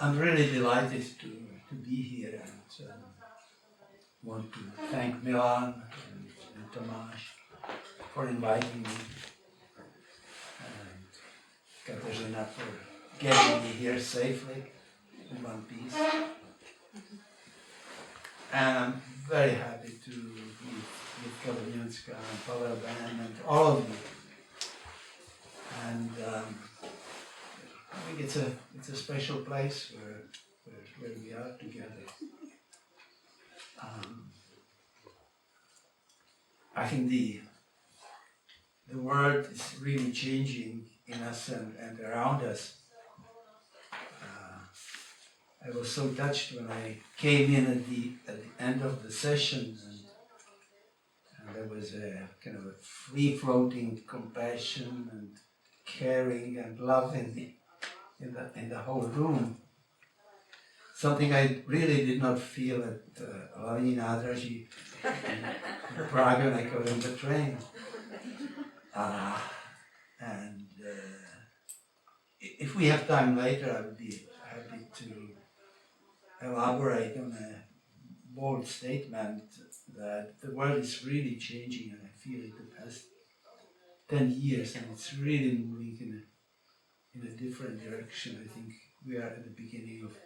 I'm really delighted to be here and want to thank Milan and Tomáš for inviting me and Kateřina for getting me here safely in one piece. And I'm very happy to meet Kateřina and Pavel and all of you. And I think it's a special place where we are together. I think the world is really changing in us and around us. I was so touched when I came in at the end of the session, and there was a kind of a free-floating compassion and caring and love in the whole room. Something I really did not feel at Hlavní nádraží in Prague when I got on the train. And if we have time later, I would be happy to elaborate on a bold statement that the world is really changing, and I feel it the past 10 years, and it's really moving in a different direction. I think we are at the beginning of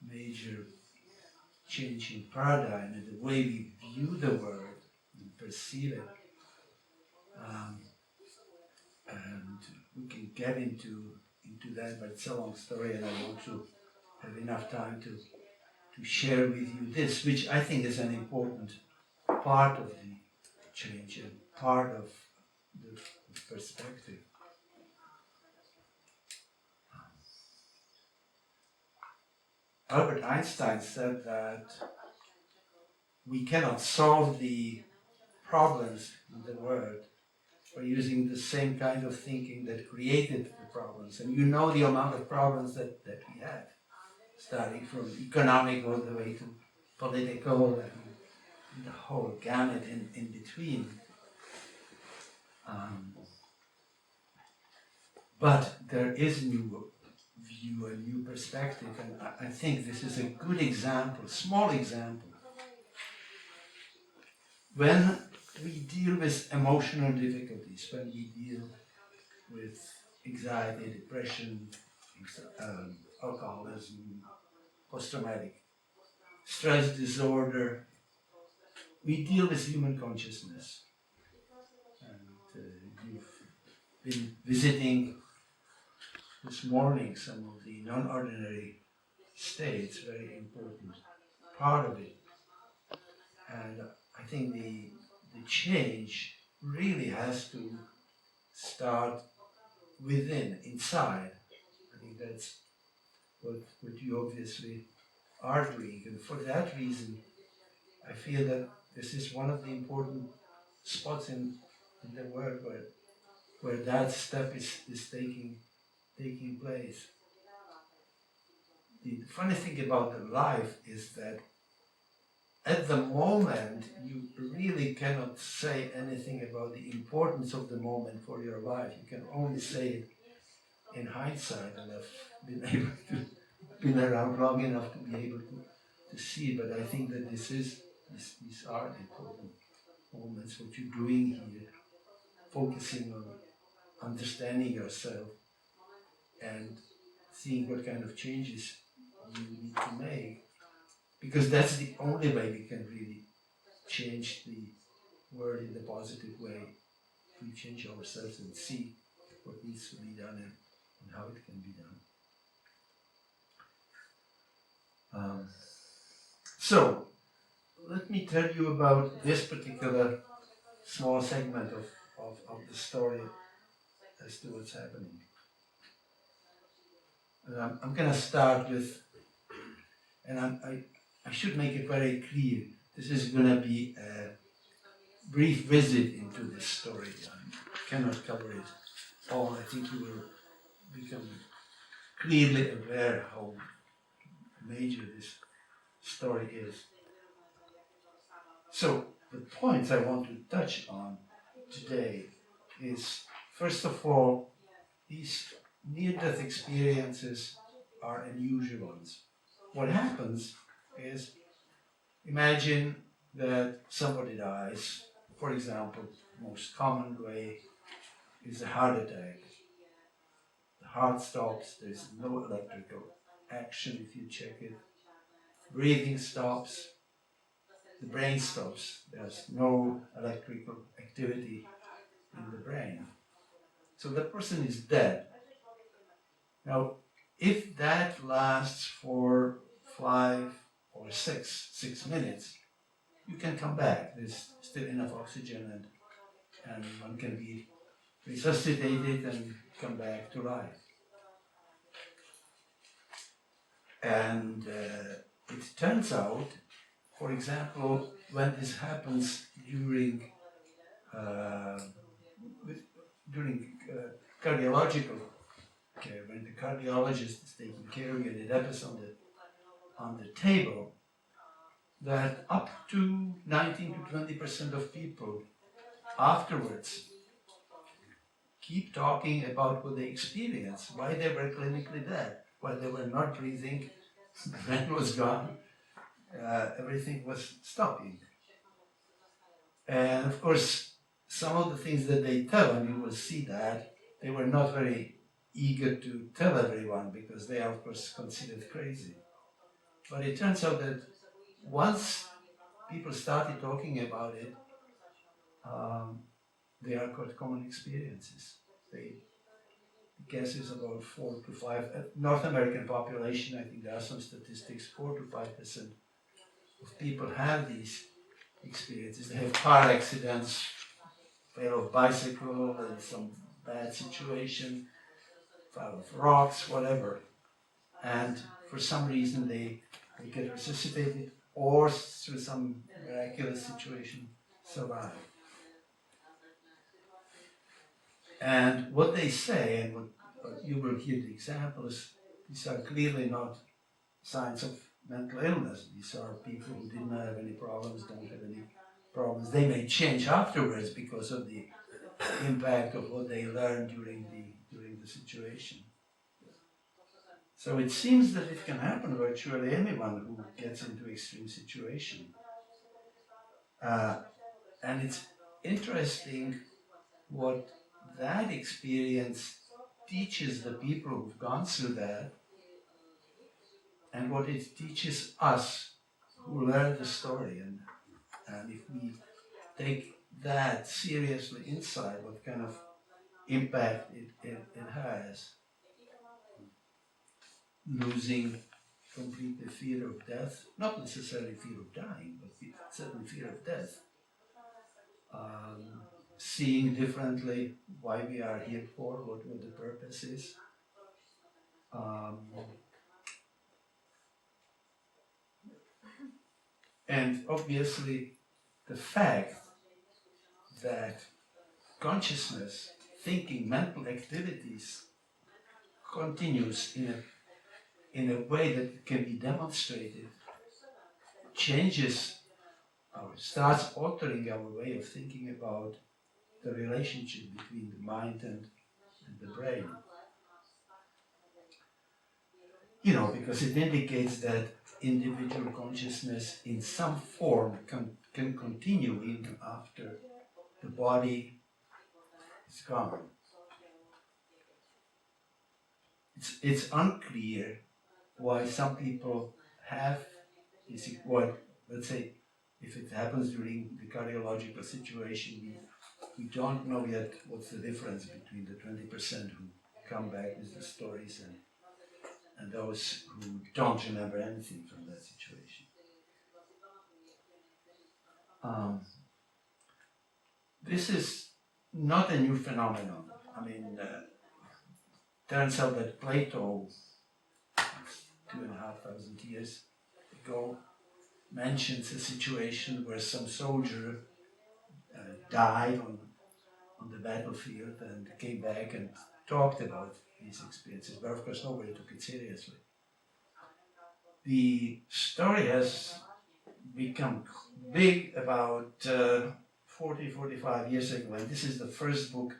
major change in paradigm and the way we view the world and perceive it. And we can get into that, but it's a long story, and I want to have enough time to share with you this, which I think is an important part of the change and part of the perspective. Albert Einstein said that we cannot solve the problems in the world by using the same kind of thinking that created the problems. And you know the amount of problems that we have, starting from economic all the way to political and the whole gamut in between. But there is new view, a new perspective, and I think this is a good example, small example. When we deal with emotional difficulties, when we deal with anxiety, depression, alcoholism, post-traumatic stress disorder, we deal with human consciousness. And you've been visiting this morning some of the non-ordinary states, very important part of it. And I think the change really has to start within, inside. I think that's what you obviously are doing. And for that reason, I feel that this is one of the important spots in the world where that step is taking place. The funny thing about the life is that at the moment you really cannot say anything about the importance of the moment for your life. You can only say it in hindsight, and I've been around long enough to be able to see. But I think that these are important moments. What you're doing here, focusing on understanding yourself and seeing what kind of changes you need to make, because that's the only way we can really change the world in the positive way. We change ourselves and see what needs to be done and how it can be done. So, let me tell you about this particular small segment of the story as to what's happening. And I'm going to start with, and I should make it very clear, this is going to be a brief visit into this story. I cannot cover it all. I think you will become clearly aware how major this story is. So the points I want to touch on today is, first of all, these near-death experiences are unusual ones. What happens is, imagine that somebody dies. For example, most common way is a heart attack. The heart stops, there's no electrical action if you check it. Breathing stops, the brain stops, there's no electrical activity in the brain. So the person is dead. Now, if that lasts for 5 or 6 minutes, you can come back. There's still enough oxygen and one can be resuscitated and come back to life. And it turns out, for example, when this happens during cardiological care, when the cardiologist is taking care of you and it happens on the table, that up to 19 to 20% of people afterwards keep talking about what they experienced, why they were clinically dead, why they were not breathing, the brain was gone, everything was stopping. And of course, some of the things that they tell, and you will see that, they were not very eager to tell everyone because they are, of course, considered crazy. But it turns out that once people started talking about it, they are quite common experiences. The guess is about 4 to 5. North American population, I think there are some statistics, 4 to 5% of people have these experiences. They have car accidents, fell off bicycle, and some bad situation, fell off rocks, whatever. And for some reason they get resuscitated or through some miraculous situation survive. And what they say, and what you will hear the examples, these are clearly not signs of mental illness. These are people who did not have any problems, don't have any problems. They may change afterwards because of the impact of what they learned during the situation. So it seems that it can happen to virtually anyone who gets into extreme situation. And it's interesting what that experience teaches the people who've gone through that, and what it teaches us who learn the story. And if we take that seriously inside, what kind of impact it has. Losing completely fear of death, not necessarily fear of dying, but certainly fear of death. Seeing differently why we are here for, what the purpose is. And obviously the fact that consciousness, thinking, mental activities continues in a way that can be demonstrated, changes or starts altering our way of thinking about the relationship between the mind and the brain. Because it indicates that individual consciousness in some form can continue even after the body is gone. It's unclear why some people have this, let's say, if it happens during the cardiological situation, we don't know yet what's the difference between the 20% who come back with the stories and those who don't remember anything from that situation. This is not a new phenomenon. Turns out that Plato, 2,500 years ago, mentions a situation where some soldier died on the battlefield and came back and talked about these experiences, but of course nobody took it seriously. The story has become big about 40-45 years ago, and this is the first book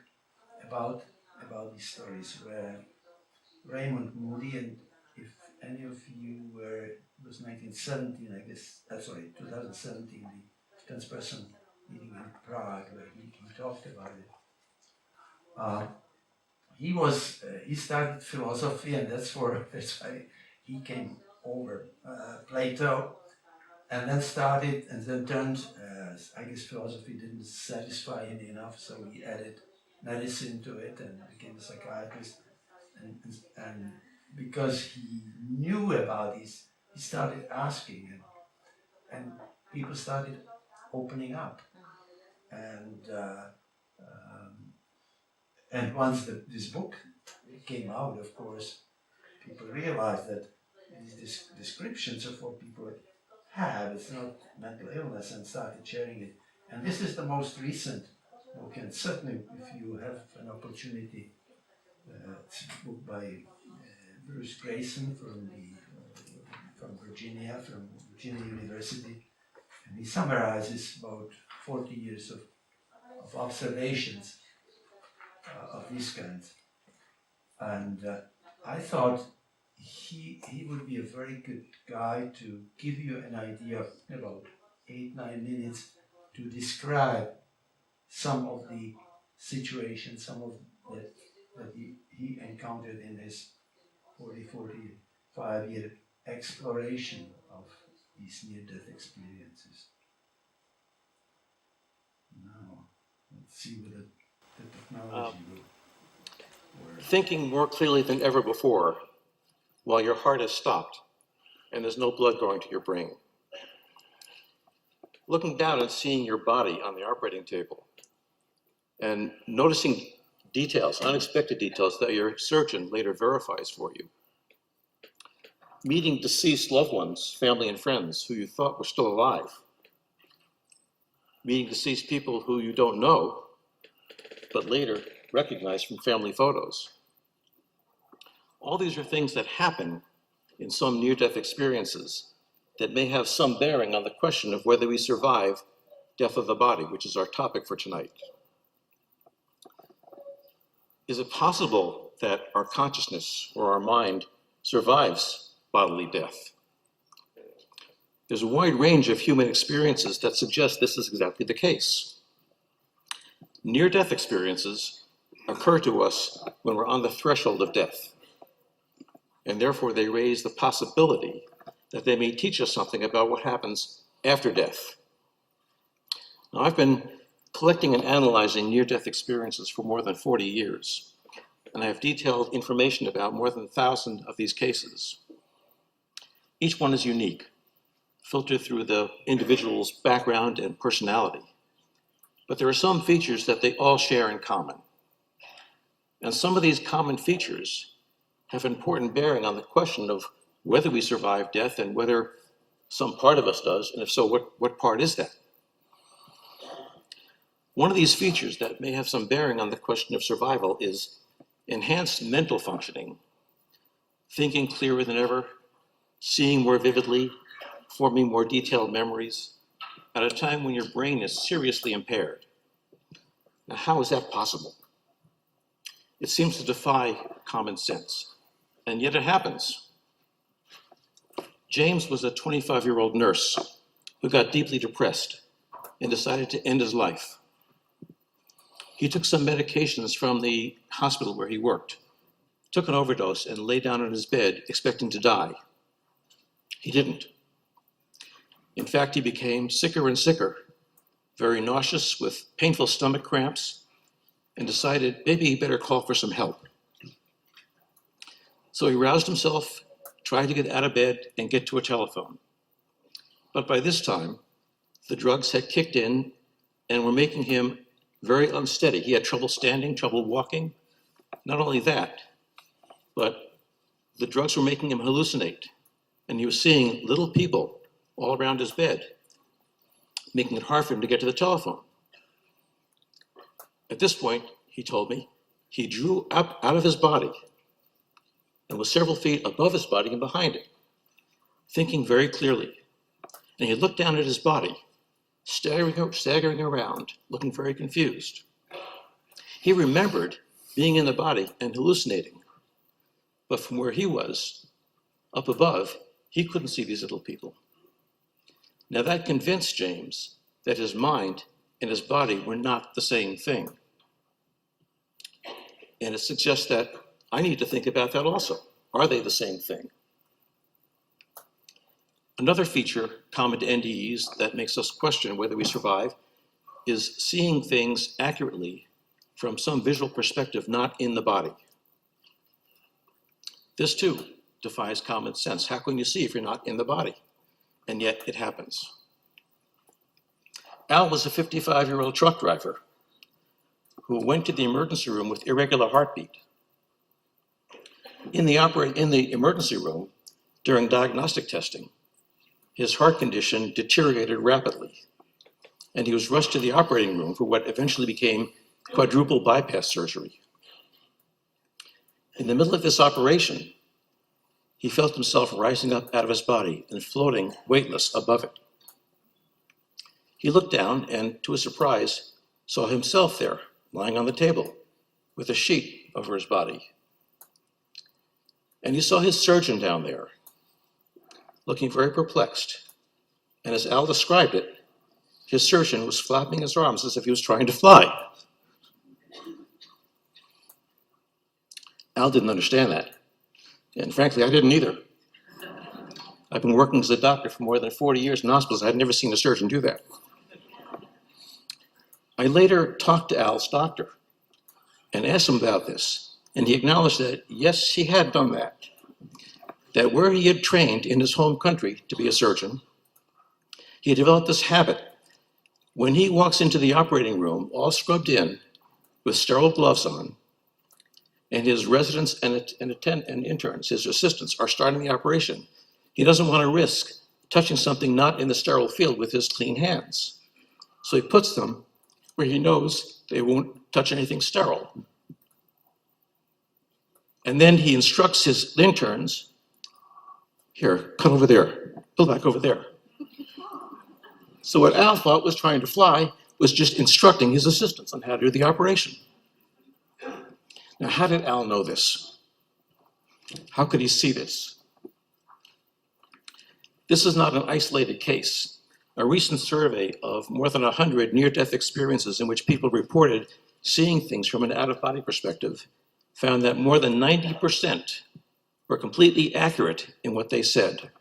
about these stories, where Raymond Moody, and if any of you were, it was 1917, I guess, sorry, 2017, the transpersonal meeting in Prague, where he talked about it. He started philosophy, and that's why he came over Plato, and then turned, I guess philosophy didn't satisfy him enough, so he added medicine to it and became a psychiatrist. And because he knew about this, he started asking, and people started opening up. And once this book came out, of course, people realized that these descriptions of what people have, it's not mental illness, and started sharing it. And this is the most recent book, and certainly if you have an opportunity, it's a book by Bruce Grayson from Virginia University, and he summarizes about 40 years of observations of these kinds. And I thought he would be a very good guy to give you an idea of about 8-9 minutes to describe some of the situations, some of that he encountered in his 45-year exploration of these near-death experiences. Now, let's see whether the technology will work. Thinking more clearly than ever before, while your heart is stopped and there's no blood going to your brain. Looking down and seeing your body on the operating table and noticing details, unexpected details that your surgeon later verifies for you. Meeting deceased loved ones, family and friends who you thought were still alive. Meeting deceased people who you don't know, but later recognize from family photos. All these are things that happen in some near-death experiences that may have some bearing on the question of whether we survive death of the body, which is our topic for tonight. Is it possible that our consciousness or our mind survives bodily death? There's a wide range of human experiences that suggest this is exactly the case. Near-death experiences occur to us when we're on the threshold of death, and therefore they raise the possibility that they may teach us something about what happens after death. Now, I've been collecting and analyzing near-death experiences for more than 40 years, and I have detailed information about more than 1,000 of these cases. Each one is unique, filtered through the individual's background and personality. But there are some features that they all share in common. And some of these common features have important bearing on the question of whether we survive death and whether some part of us does, and if so, what part is that? One of these features that may have some bearing on the question of survival is enhanced mental functioning, thinking clearer than ever, seeing more vividly, forming more detailed memories, at a time when your brain is seriously impaired. Now, how is that possible? It seems to defy common sense, and yet it happens. James was a 25-year-old nurse who got deeply depressed and decided to end his life. He took some medications from the hospital where he worked, took an overdose, and lay down on his bed expecting to die. He didn't. In fact, he became sicker and sicker, very nauseous with painful stomach cramps, and decided maybe he better call for some help. So he roused himself, tried to get out of bed and get to a telephone. But by this time, the drugs had kicked in and were making him very unsteady. He had trouble standing, trouble walking. Not only that, but the drugs were making him hallucinate, and he was seeing little people all around his bed, making it hard for him to get to the telephone. At this point, he told me, he drew up out of his body and was several feet above his body and behind it, thinking very clearly. And he looked down at his body, staggering around, looking very confused. He remembered being in the body and hallucinating, but from where he was, Up above, he couldn't see these little people. Now that convinced James that his mind and his body were not the same thing. And it suggests that I need to think about that also. Are they the same thing? Another feature common to NDEs that makes us question whether we survive is seeing things accurately from some visual perspective not in the body. This too defies common sense. How can you see if you're not in the body? And yet it happens. Al was a 55-year-old truck driver who went to the emergency room with irregular heartbeat. In the emergency room, during diagnostic testing, his heart condition deteriorated rapidly, and he was rushed to the operating room for what eventually became quadruple bypass surgery. In the middle of this operation, he felt himself rising up out of his body and floating weightless above it. He looked down and, to his surprise, saw himself there, lying on the table, with a sheet over his body. And he saw his surgeon down there, looking very perplexed. And as Al described it, his surgeon was flapping his arms as if he was trying to fly. Al didn't understand that. And frankly, I didn't either. I've been working as a doctor for more than 40 years in hospitals. I'd never seen a surgeon do that. I later talked to Al's doctor and asked him about this. And he acknowledged that, yes, he had done that. That where he had trained in his home country to be a surgeon, he had developed this habit. When he walks into the operating room, all scrubbed in, with sterile gloves on, and his residents and interns, his assistants, are starting the operation, he doesn't want to risk touching something not in the sterile field with his clean hands. So he puts them where he knows they won't touch anything sterile. And then he instructs his interns, here, cut over there, pull back over there. So what Al thought was trying to fly was just instructing his assistants on how to do the operation. Now, how did Al know this? How could he see this? This is not an isolated case. A recent survey of more than 100 near-death experiences in which people reported seeing things from an out-of-body perspective found that more than 90% were completely accurate in what they said.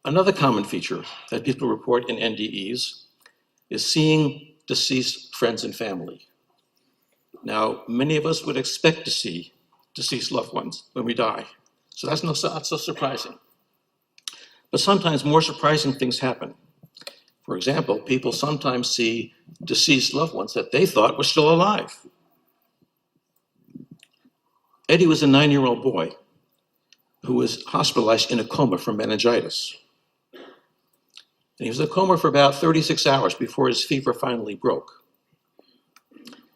Another common feature that people report in NDEs is seeing deceased friends and family. Now, many of us would expect to see deceased loved ones when we die, so that's not so surprising. But sometimes more surprising things happen. For example, people sometimes see deceased loved ones that they thought were still alive. Eddie was a 9-year-old boy who was hospitalized in a coma from meningitis. And he was in a coma for about 36 hours before his fever finally broke.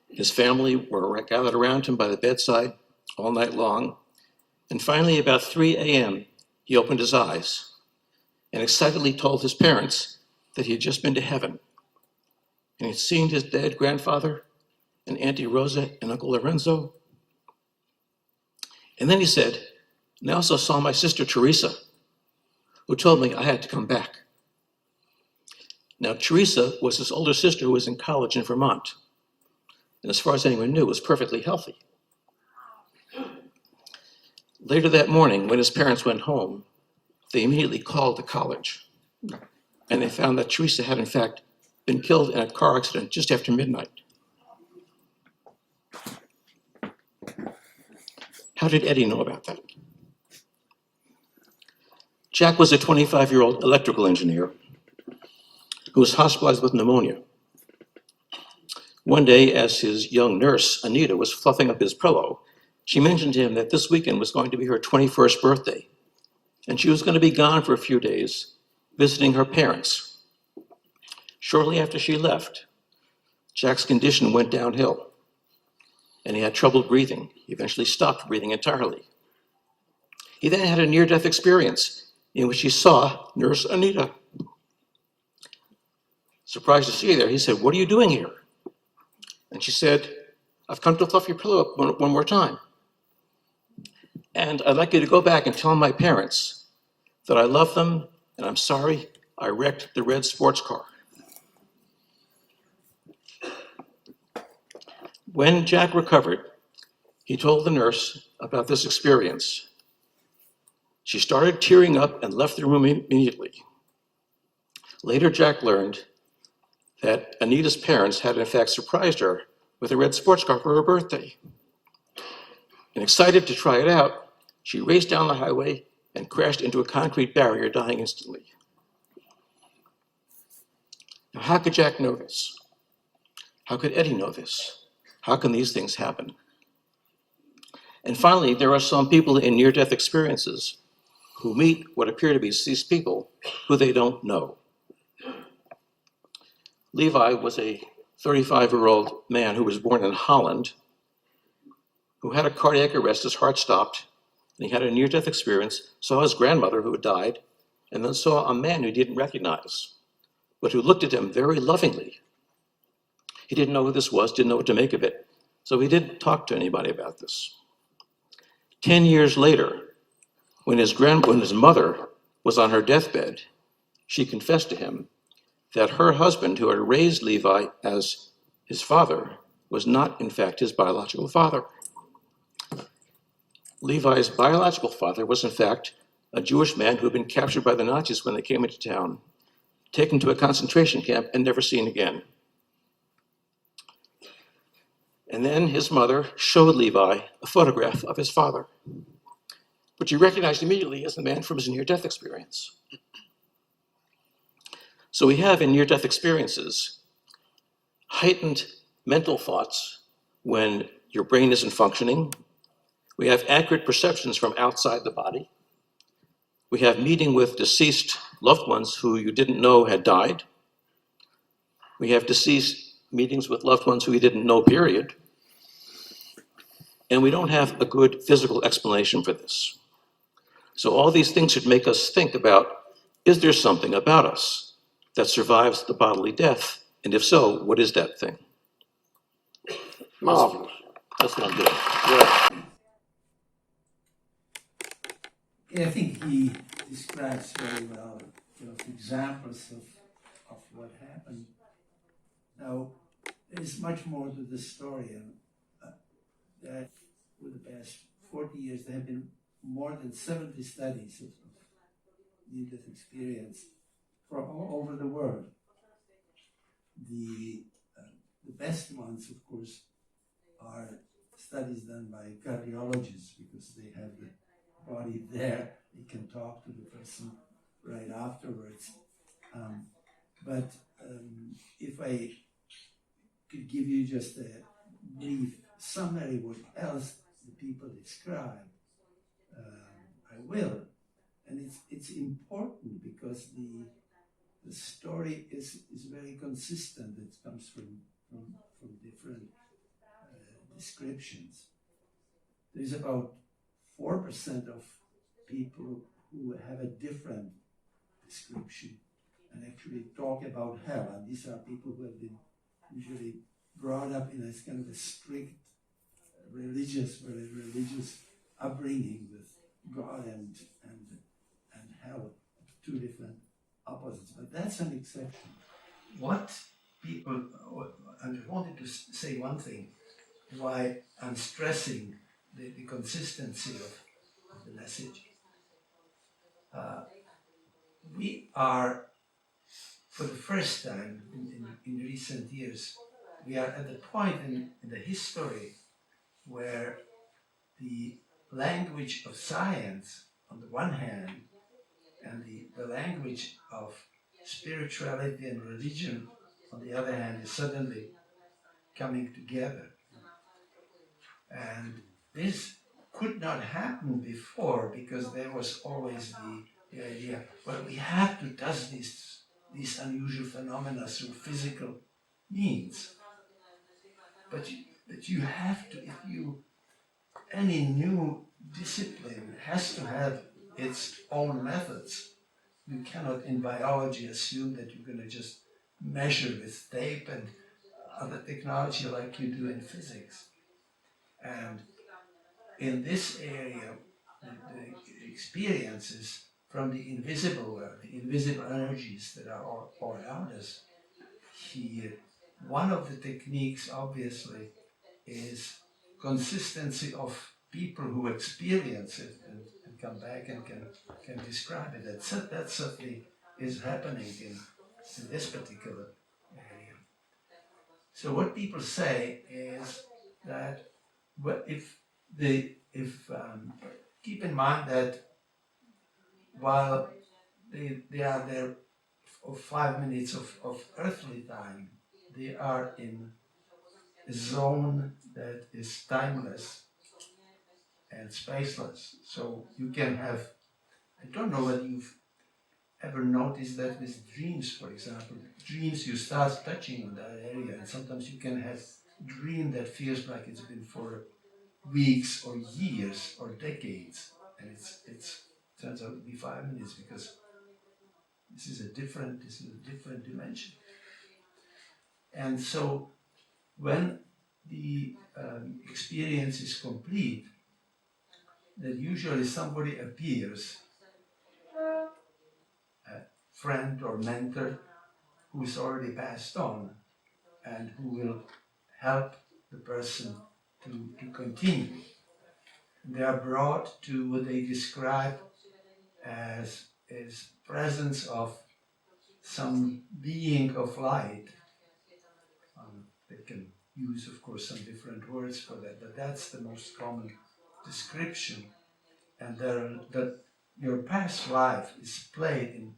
His family were gathered around him by the bedside all night long. And finally, about 3 a.m., he opened his eyes and excitedly told his parents that he had just been to heaven. And he'd seen his dead grandfather and Auntie Rosa and Uncle Lorenzo. And then he said, and I also saw my sister Teresa, who told me I had to come back. Now, Teresa was his older sister who was in college in Vermont, and as far as anyone knew, was perfectly healthy. Later that morning, when his parents went home, they immediately called the college, and they found that Teresa had, in fact, been killed in a car accident just after midnight. How did Eddie know about that? Jack was a 25-year-old electrical engineer who was hospitalized with pneumonia. One day, as his young nurse, Anita, was fluffing up his pillow, she mentioned to him that this weekend was going to be her 21st birthday, and she was going to be gone for a few days, visiting her parents. Shortly after she left, Jack's condition went downhill, and he had trouble breathing. He eventually stopped breathing entirely. He then had a near-death experience in which he saw Nurse Anita. Surprised to see her there, he said, "What are you doing here?" And she said, "I've come to fluff your pillow up one more time." And I'd like you to go back and tell my parents that I love them and I'm sorry I wrecked the red sports car. When Jack recovered, he told the nurse about this experience. She started tearing up and left the room immediately. Later, Jack learned that Anita's parents had in fact surprised her with a red sports car for her birthday. And excited to try it out, she raced down the highway and crashed into a concrete barrier, dying instantly. Now, how could Jack know this? How could Eddie know this? How can these things happen? And finally, there are some people in near-death experiences who meet what appear to be deceased people who they don't know. Levi was a 35-year-old man who was born in Holland, who had a cardiac arrest, his heart stopped, and he had a near-death experience, saw his grandmother who had died, and then saw a man who he didn't recognize, but who looked at him very lovingly. He didn't know who this was, didn't know what to make of it, so he didn't talk to anybody about this. 10 years later, when his mother was on her deathbed, she confessed to him that her husband, who had raised Levi as his father, was not, in fact, his biological father. Levi's biological father was, in fact, a Jewish man who had been captured by the Nazis when they came into town, taken to a concentration camp, and never seen again. And then his mother showed Levi a photograph of his father, which he recognized immediately as the man from his near-death experience. So we have in near-death experiences heightened mental thoughts when your brain isn't functioning. We have accurate perceptions from outside the body. We have meeting with deceased loved ones who you didn't know had died. We have deceased meetings with loved ones who you didn't know, period. And we don't have a good physical explanation for this. So all these things should make us think about, is there something about us that survives the bodily death? And if so, what is that thing? Marvelous. That's what I'm doing. Yeah. I think he describes very well examples of what happened. Now, there's much more to the story. That for the past 40 years, there have been more than 70 studies of near-death experience from all over the world. The best ones, of course, are studies done by cardiologists because they have the body there. They can talk to the person right afterwards. But if I could give you just a brief summary what else the people describe, I will. And it's important because the story is very consistent. It comes from different descriptions. There's about 4% of people who have a different description and actually talk about hell. And these are people who have been usually brought up in a kind of a strict very religious upbringing with God and hell, two different opposites. But that's an exception. What people, and I wanted to say one thing, why I'm stressing the consistency of the message. We are, for the first time in recent years, we are at the point in the history where the language of science, on the one hand, and the language of spirituality and religion, on the other hand, is suddenly coming together. And this could not happen before because there was always the idea, well, we have to test these unusual phenomena through physical means. But you have to, any new discipline has to have its own methods. You cannot in biology assume that you're going to just measure with tape and other technology like you do in physics. And in this area, the experiences from the invisible world, the invisible energies that are all around us here. One of the techniques, obviously, is consistency of people who experience it and come back and can describe it. That certainly is happening in this particular area. So what people say is that keep in mind that while they are there for 5 minutes of earthly time, they are in a zone that is timeless and spaceless. So you can have, I don't know whether you've ever noticed that with dreams, for example. Dreams, you start touching on that area, and sometimes you can have a dream that feels like it's been for weeks or years or decades, and it turns out to be 5 minutes because this is a different dimension. And so when the experience is complete, that usually somebody appears, a friend or mentor who's already passed on and who will help the person to continue. They are brought to what they describe as presence of some being of light. They can use, of course, some different words for that, but that's the most common description. And that your past life is played in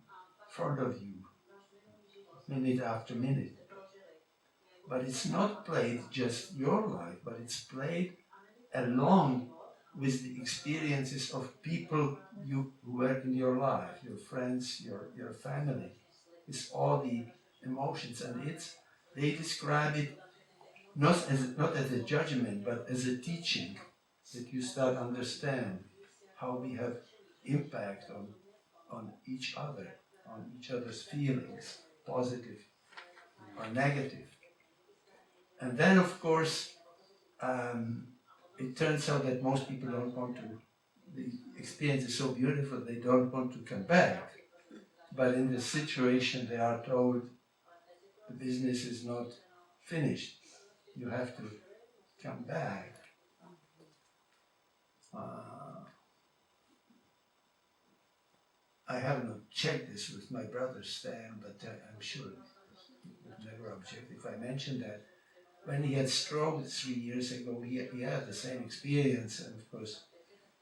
front of you, minute after minute. But it's not played just your life, but it's played along with the experiences of people who were in your life, your friends, your family. It's all the emotions, and they describe it not as a judgment, but as a teaching, that you start understand how we have impact on each other, on each other's feelings, positive or negative. And then, of course, it turns out that most people don't want to, the experience is so beautiful, they don't want to come back. But in this situation, they are told the business is not finished. You have to come back. I have not checked this with my brother Stan, but I'm sure he would never object if I mentioned that. When he had stroke 3 years ago, he had the same experience, and of course,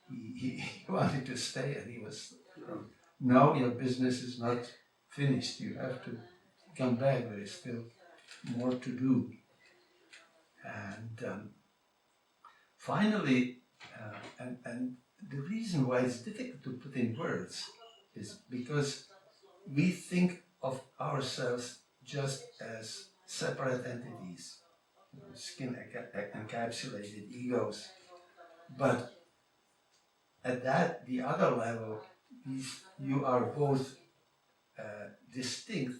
he wanted to stay, and he was told, no, your business is not finished. You have to come back. There is still more to do. And finally, and the reason why it's difficult to put in words is because we think of ourselves just as separate entities, skin encapsulated egos. But at the other level, you are both distinct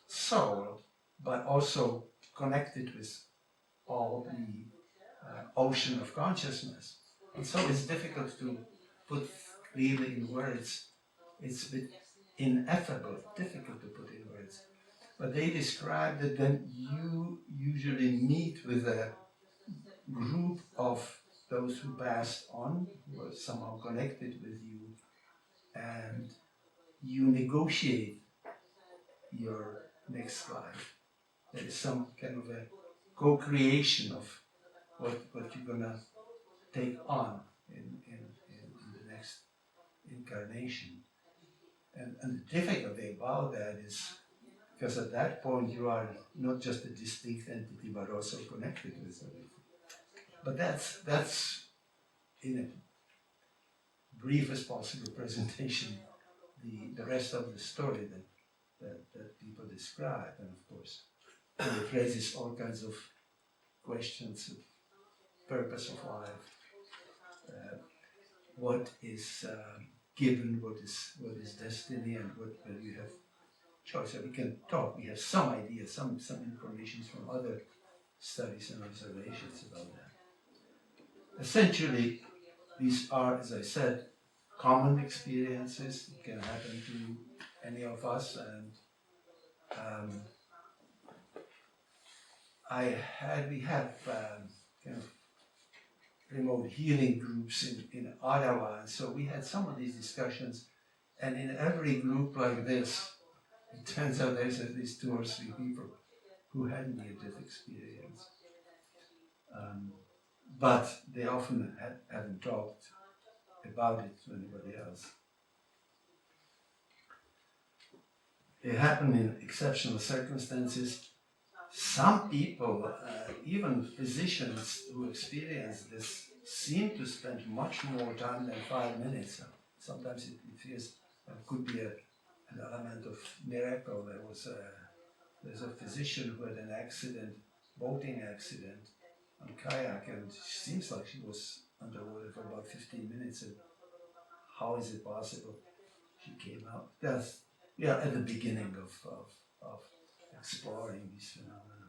soul, but also connected with all the ocean of consciousness. And so it's difficult to put clearly in words. It's a bit ineffable, difficult to put in words. But they describe that then you usually meet with a group of those who passed on, who are somehow connected with you, and you negotiate your next life. There is some kind of a co-creation of what you're gonna take on in the next incarnation. And the difficulty about that is because at that point you are not just a distinct entity but also connected with everything. But that's in a brief as possible presentation the rest of the story that people describe, and of course it raises all kinds of questions of purpose of life, what is given, what is destiny, and whether you have choice. So we can talk. We have some ideas, some information from other studies and observations about that. Essentially, these are, as I said, common experiences. It can happen to any of us, and we have kind of remote healing groups in Ottawa, and so we had some of these discussions, and in every group like this, it turns out there's at least 2 or 3 people who had near-death experience. But they often haven't talked about it to anybody else. They happen in exceptional circumstances. Some people, even physicians who experience this, seem to spend much more time than 5 minutes. Sometimes it feels it could be an element of miracle. There's a physician who had an accident, boating accident, on kayak, and it seems like she was underwater for about 15 minutes. And how is it possible? She came out. We are at the beginning of exploring these phenomena.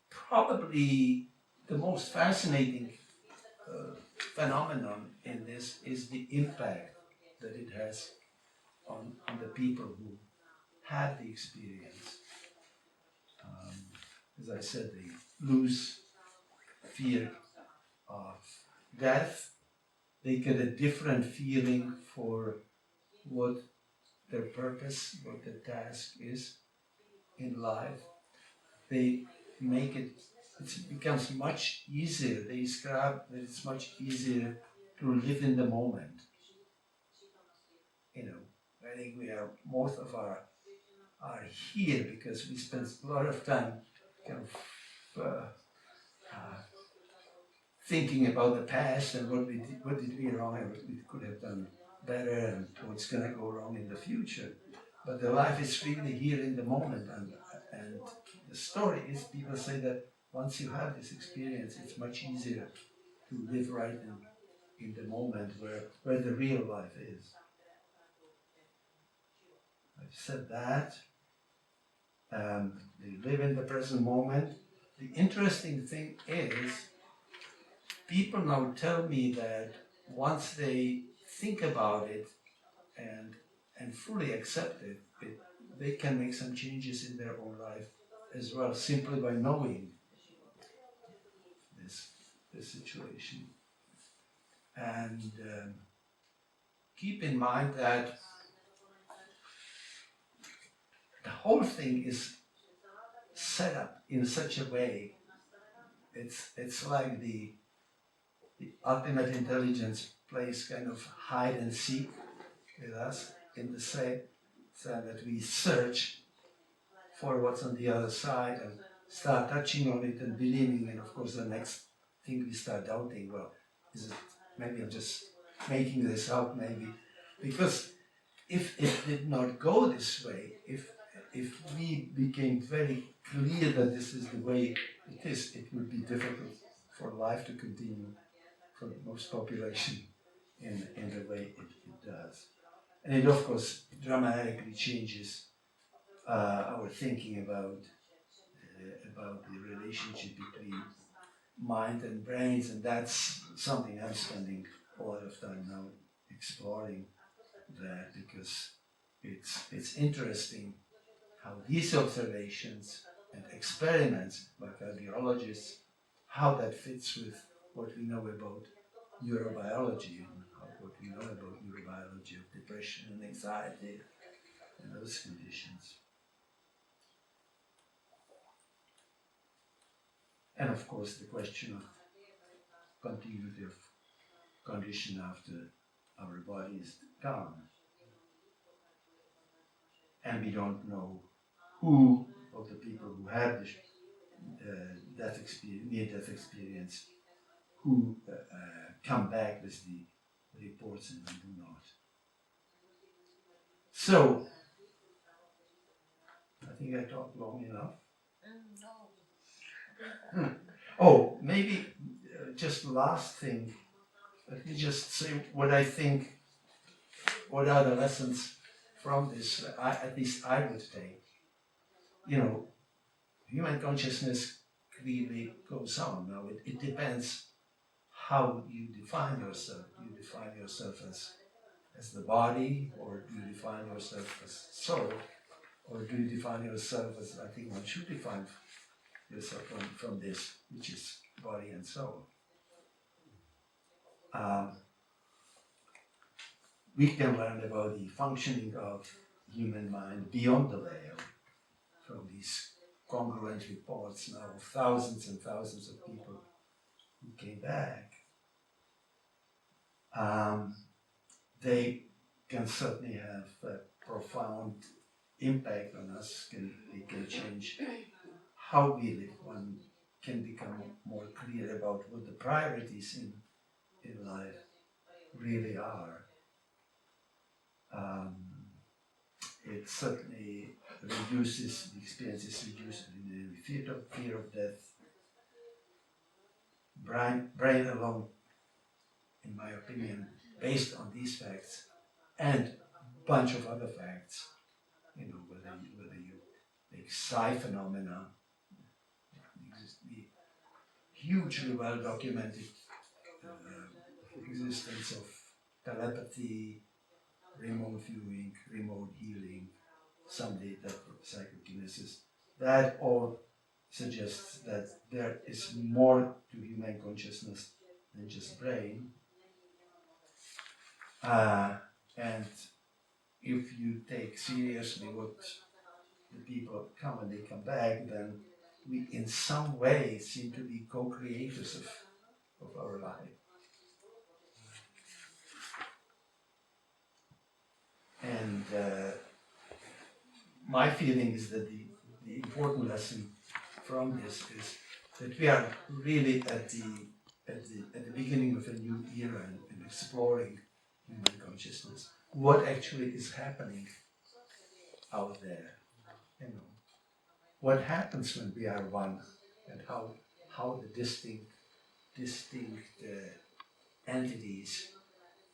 Probably the most fascinating phenomenon in this is the impact that it has on the people who had the experience. As I said, they lose fear of death. They get a different feeling for what their purpose, what their task is in life. They make it becomes much easier. They describe that it's much easier to live in the moment. I think most of our are here because we spend a lot of time kind of thinking about the past and what did we wrong and what we could have done better and what's going to go wrong in the future. But the life is really here in the moment, and the story is people say that once you have this experience, it's much easier to live right in the moment where the real life is. I've said that. They live in the present moment. The interesting thing is, people now tell me that once they think about it and fully accept it, they can make some changes in their own life as well, simply by knowing this situation. And keep in mind that the whole thing is set up in such a way, it's like the ultimate intelligence plays kind of hide and seek with us in the same sense that we search for what's on the other side and start touching on it and believing, and of course the next thing we start doubting, well, is it, maybe I'm just making this up, maybe, because if it did not go this way, if we became very clear that this is the way it is, it would be difficult for life to continue for most population in the way it does. And it of course dramatically changes our thinking about the relationship between mind and brains, and that's something I'm spending a lot of time now exploring that, because it's interesting how these observations and experiments by cardiologists, how that fits with what we know about neurobiology and what we know about neurobiology of depression and anxiety and those conditions. And of course the question of continuity of condition after our body is gone. And we don't know who of the people who had this near-death experience, who come back with the reports and who do not. So, I think I talked long enough. Oh, maybe just last thing, let me just say what I think, what are the lessons from this, at least I would take. Human consciousness really goes on. Now, it depends how you define yourself. Do you define yourself as the body, or do you define yourself as soul, or do you define yourself as, I think one should define yourself from this, which is body and soul. We can learn about the functioning of human mind beyond the veil from these congruent reports now of thousands and thousands of people who came back. They can certainly have a profound impact on us. They can change how we live. One can become more clear about what the priorities in life really are. It certainly reduces, the experiences reduce the fear of death. Brain alone, in my opinion, based on these facts and a bunch of other facts, whether you take psi phenomena, the hugely well documented existence of telepathy, remote viewing, remote healing, some data for psychokinesis, that all suggests that there is more to human consciousness than just brain. And if you take seriously what the people come when they come back, then we in some way seem to be co-creators of our life. And my feeling is that the important lesson from this is that we are really at the beginning of a new era in exploring human consciousness. What actually is happening out there? What happens when we are one, and how the distinct entities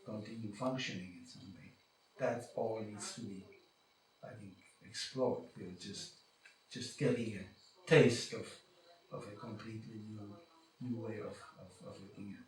continue functioning in some way. That all needs to be, I think, explored. We're just getting a taste of a completely new way of looking at